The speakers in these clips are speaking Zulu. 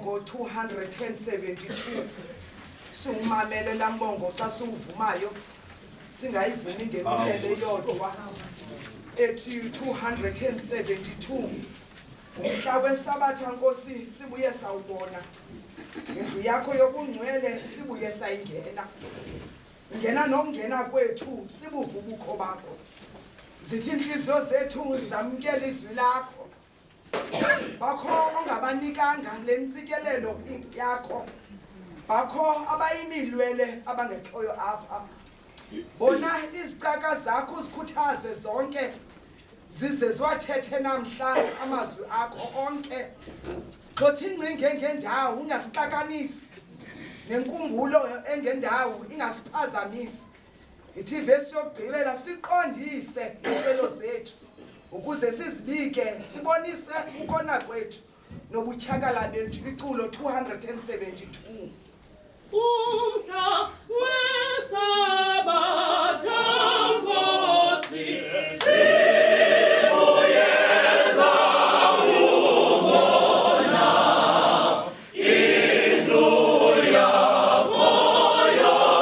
umbongo 272 sumamele lambongo xa siwuvumayo singayivumi ngemilele yodwa ethi 272 umhla wesabatha nkosi sibuye sawubona indlu yakho yobungcwele sibuye sayingena ngena nokungena kwethu sibuva ubukho bakho zithi inhliziyo zethu zamkela izwi lakho bakho ongabanikanga lentsikelelo yakho bakho abayimilwele abangekhoyo apha bona izicaka zakho zikhuthaze zonke zize ziwathethe namhla amazwi akho onke xothi ingcinge ngendawo ungasixakanisi nenkumbulo engendawo ingasiphazamisi ithi ivesi yokugqibela siqondise incelo zethu ukuze sizibike sibonise ukona kwethu nobutyhakala bethu iculo 272 umhla wesabatha nkosi sibuyeza ubona indlu yakho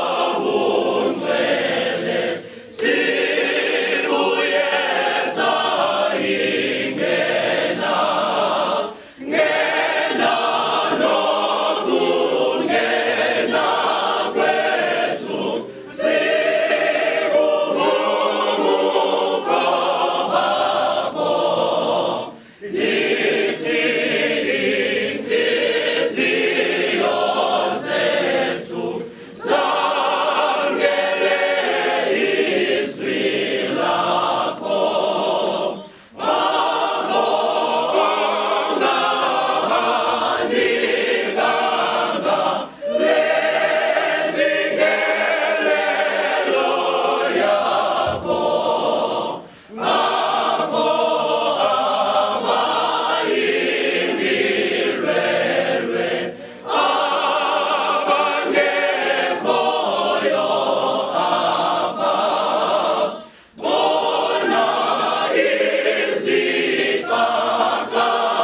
yobungcwele sibuyeza ingena ngena nokungena kwethu sikuvumuka bakho zithi inhliziyo zethu zamkele izwi lakho bakho ongabanikanga lentsikelelo yakho bakho abayimilwelwe abangekhoyo apha bona izicaka zakho uzikhuthaze zonke zize ziwathethe namhla amazwi akho onke xothi ingcinga engendawo ingasiphazamisi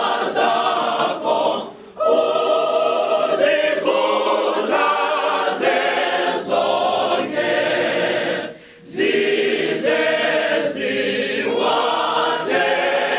nembumbulu engendawo ingasiphazamisi siqondise iintswelo zethu ukuze sizibike sibonise ukona kwethu nobutyhakala bethu.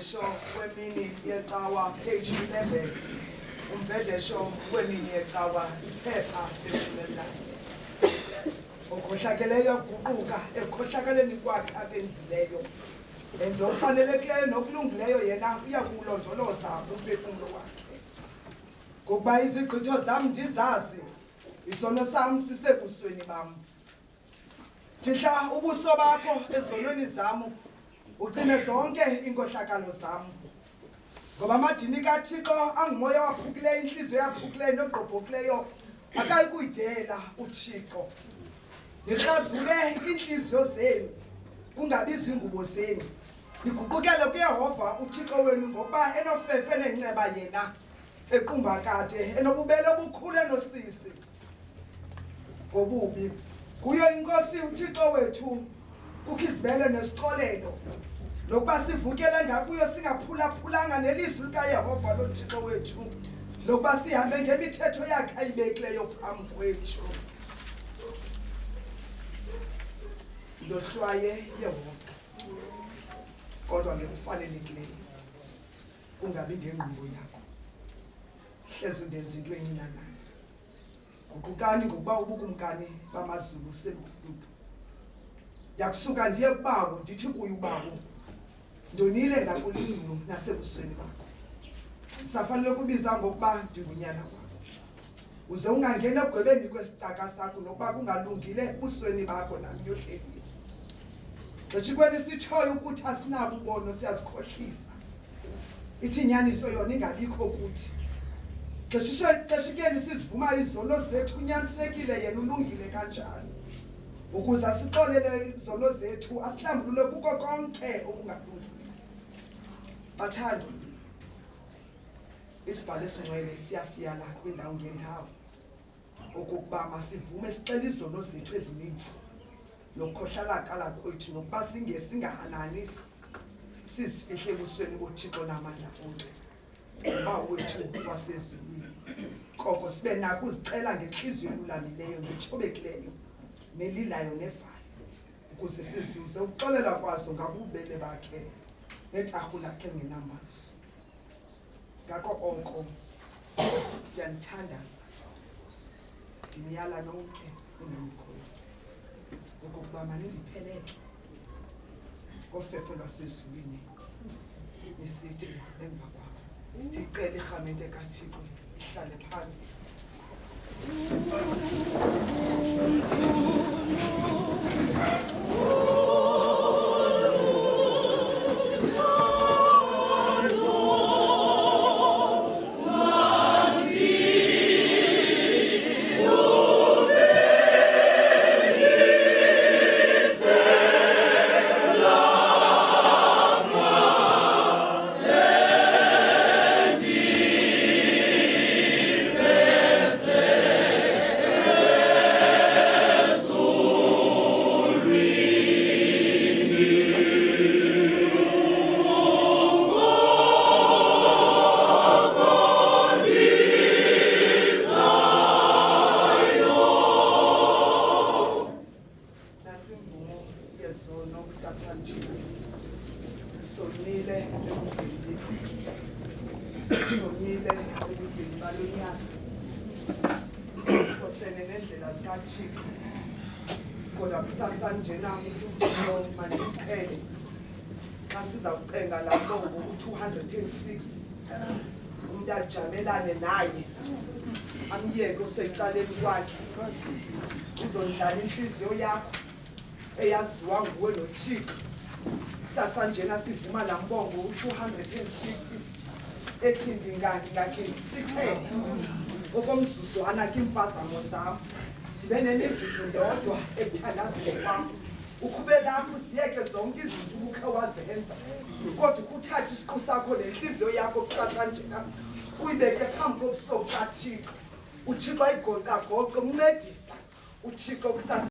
umbhedesho wemini yeCawa page 11 umbhedesho wemini yeCawa iphepha leshumela okhohlakeleyo guquka ekhohlakaleni kwakhe akenzileyo enze ofanelekileyo nokulungileyo yena uyakulondoloza umphefumlo wakhe ngokuba izigqitho zam ndizazi isono sam sisebusweni bam fihla ubuso bakho ezonweni zam ucime zonke inkohlakalo zam ngoba amadini kaThixo angumoya waphukileyo inhliziyo yaphukileyo nogqobhokileyo akayi kuyidela uThixo nikrazule inhliziyo zenu kungabizi ingubo zenu niguqukele kuYehova uThixo wenu ngokuba enofefe nenceba yena equmba kade enobubele obukhulu enosisi ngobubi kuyo inkosi uThixo wethu kukho izibele nesixolelo nokuba sivukele ngakuyo singaphulaphulanga nelizwi likaYehova loThixo wethu, nokuba sihambe ngemithetho yakhe ayibekileyo phambi kwethu. Ndohlwaye Yehova, kodwa ngekufanelekileyo, kungabi ngengqondo yakho. Hlezi undenza into enina nani. Guqukani ngokuba ubukumkani bamazulu sebuhlupho. Yakusuka ndiye kubawo ndithi kuye ubawo, ndonile ngakulizulu nasebusweni bakho. Safanele kubiza ngokuba ndingunyana wakho. Uze ungangeni egwebeni kwesicaka sakho nokuba kungalungile busweni bakho nami yohleliwe. Xeshikweni sitshoyo ukuthi asinabo ubono siyazikhohlisa. Ithi inyaniso yona ingabikho kuthi. Xeshikeni sizivuma izono zethu unyanisekile yena ulungile kanjalo. Ukuze asixolele izono zethu asihlambulule kuko konke okungalungile. Bathandwa, isibhalo esingcwele siyasiyala kwindawo ngendawo okokuba masivume sixele izono zethu ezininzi nokukhohlalakala kwethu nokuba singahananisi sizifihle ebusweni boThixo namandla onke uba wethu wasezulwini. Koko sibe nako uzicela ngenhliziyo elulamileyo nethobekileyo nelilayo nevayo ukuze sizuze ukuxolela kwazo ngabubele bakhe netarhu lakhe ngenambaliso. Ngako oko ndiyanithandaza, ndiniyala nonke unomkhoyo okokuba manindipheleke ngofefo lwasezulwini nisithi emva kwabo. Ndicela irhamente kaThixo ihlale phantsi. Sonile ebudeni balonyaka kosene nendlela zikaThixo, kodwa kusasa njena uThixo mandiqhele xa sizawucenga lapho ngo-260 umntu ajamelane naye amyeke osecaleni kwakhe uzondlala inhliziyo yakho eyaziwa nguwe noThixo. Kusasa njena sivuma laa mbongo u-260 ethi ndingakhe ndisithele okomzuzwana kwiimpazamo zam ndibe nemizuzu ndodwa ekuthandazeni kwam. Ukhube lapho ziyeke zonke izinto ubukhe wazenza, kodwa ukuthatha isiqu sakho nenhliziyo yakho kusasa njena uyibeke phambi kobuso bukaThixo. uThixo ayigoqagoqe umncedisa uThixo kusasa